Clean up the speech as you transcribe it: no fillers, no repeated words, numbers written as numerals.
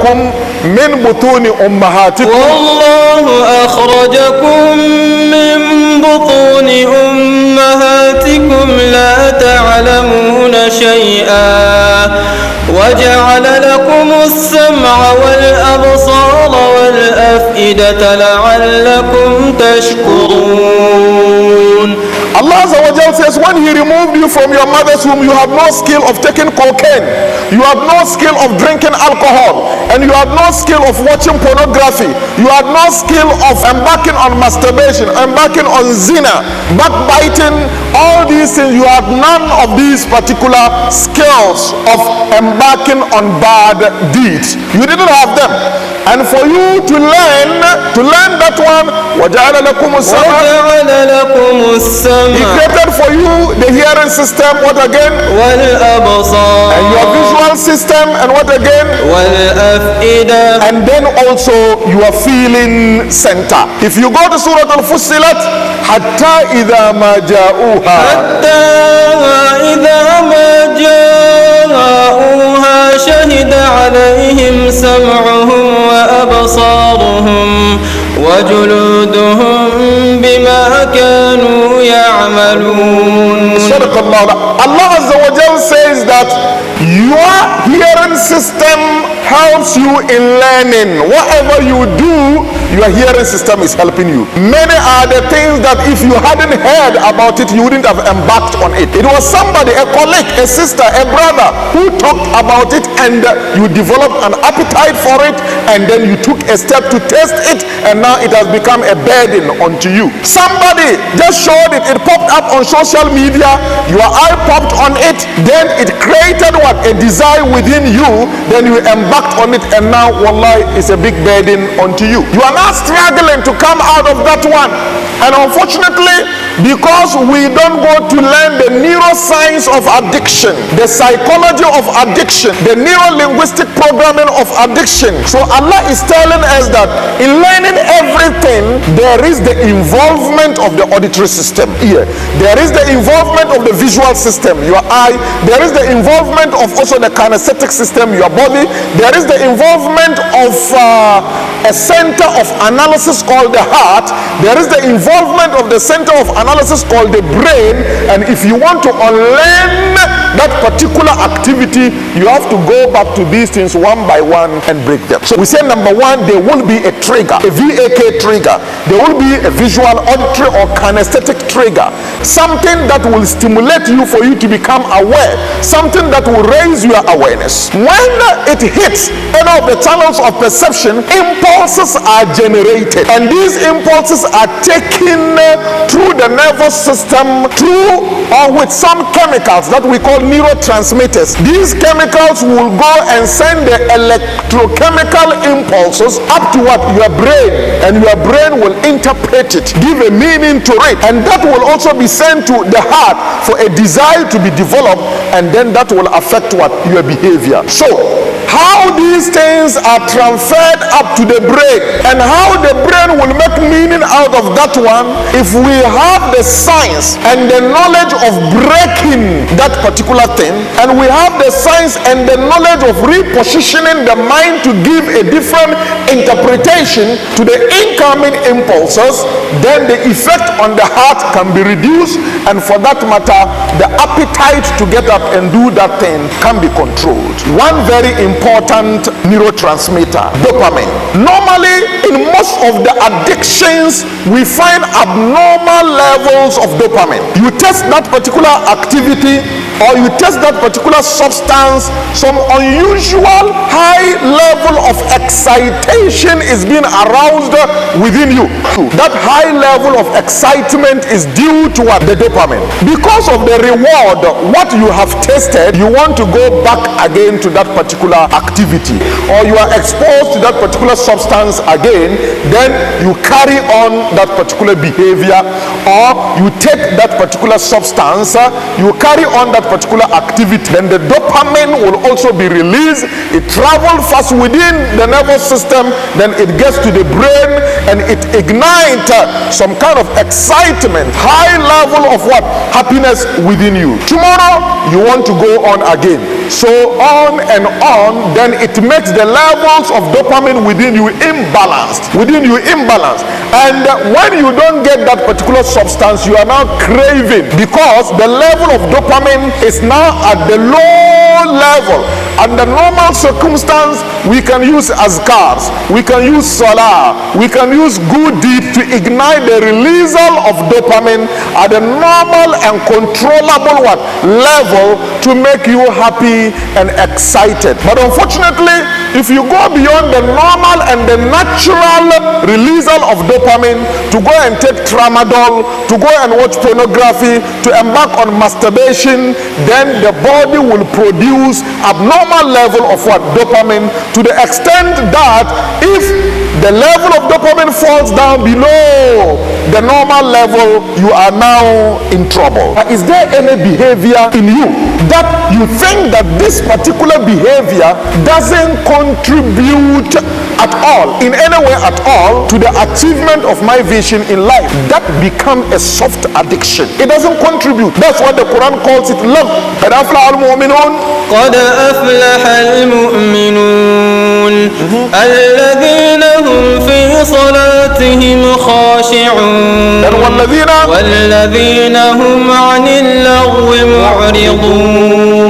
أخرجكم من بطون أمهاتكم والله أخرجكم من بطون أمهاتكم لا تعلمون شيئا وجعل لكم السمع والأبصار والأفئدة لعلكم تشكرون. Allah Azza wa Jal says, when He removed you from your mother's womb, you have no skill of taking cocaine, you have no skill of drinking alcohol, and you have no skill of watching pornography, you have no skill of embarking on masturbation, embarking on zina, backbiting, all these things. You have none of these particular skills of embarking on bad deeds. You didn't have them. And for you to learn that one, وَجَعَلَ لَكُمُ السَّمْعَ. He created for you the hearing system, what again? وَالْأَبْصَارَ. And your visual system, and what again? وَالْأَفْئِدَةَ. And then also your feeling center. If you go to Surah Al-Fussilat, حَتَّى إِذَا مَا جَاءُوهَا. حَتَّى إِذَا مَا جَاءُوهَا شَهِدَ عَلَيْهِمْ سَمْعُهُمْ وأبصارهم وجلودهم بما كانوا يعملون. صدق الله. Allah Azza wa Jal says that your hearing system helps you in learning. Whatever you do, your hearing system is helping you. Many are the things that if you hadn't heard about it, you wouldn't have embarked on it. It was somebody, a colleague, a sister, a brother who talked about it, and you developed an appetite for it, and then you took a step to test it, and now it has become a burden unto you. Somebody just showed it, it popped up on social media, your eye popped on it, then it created what? A desire within you, then you embarked on it, and now wallahi it's a big burden unto you. You are not struggling to come out of that one. And unfortunately, because we don't go to learn the neuroscience of addiction, the psychology of addiction, the neuro-linguistic programming of addiction, so Allah is telling us that in learning everything, there is the involvement of the auditory system here, there is the involvement of the visual system, your eye, there is the involvement of also the kinesthetic system, your body, there is the involvement of a center of analysis called the heart, there is the involvement of the center of analysis called the brain. And if you want to unlearn that particular activity, you have to go back to these things one by one and break them. So we say, number one, there will be a trigger, a VAK trigger. There will be a visual, auditory or kinesthetic trigger, something that will stimulate you for you to become aware, something that will raise your awareness. When it hits any of the channels of perception, impulses are generated, and these impulses are taken through the nervous system, through or with some chemicals that we call neurotransmitters. These chemicals will go and send the electrochemical impulses up to what? Your brain, and your brain will interpret it, give a meaning to it, and that will also be sent to the heart for a desire to be developed, and then that will affect what? Your behavior. So how these things are transferred up to the brain, and how the brain will make meaning out of that one, if we have the science and the knowledge of breaking that particular thing, and we have the science and the knowledge of repositioning the mind to give a different interpretation to the incoming impulses, then the effect on the heart can be reduced, and for that matter, the appetite to get up and do that thing can be controlled. One very important neurotransmitter, dopamine. Normally, in most of the addictions, we find abnormal levels of dopamine. You test that particular activity, or you test that particular substance, some unusual high level of excitation is being aroused within you. That high level of excitement is due to what? The dopamine. Because of the reward, what you have tasted, you want to go back again to that particular activity, or you are exposed to that particular substance again, then you carry on that particular behavior, or you take that particular substance, you carry on that particular activity, then the dopamine will also be released. It travels fast within the nervous system, then it gets to the brain, and it ignites some kind of excitement, high level of what? Happiness within you. Tomorrow you want to go on again, so on and on. Then it makes the levels of dopamine within you imbalanced, and when you don't get that particular substance, you are now craving, because the level of dopamine is now at the low level. Under normal circumstance, we can use azkars, we can use salah, we can use good deed to ignite the releasal of dopamine at a normal and controllable level to make you happy and excited. But unfortunately, if you go beyond the normal and the natural releasal of dopamine to go and take tramadol, to go and watch pornography, to embark on masturbation, then the body will produce abnormal level of dopamine, to the extent that if the level of dopamine falls down below the normal level, you are now in trouble. Is there any behavior in you that you think that this particular behavior doesn't contribute at all, in any way at all, to the achievement of my vision in life? That becomes a soft addiction. It doesn't contribute. That's what the Quran calls it love. قد أفلح المؤمنون قد أفلح المؤمنون الذين هم في صلاتهم خاشعون والذين هم عن اللغو معرضون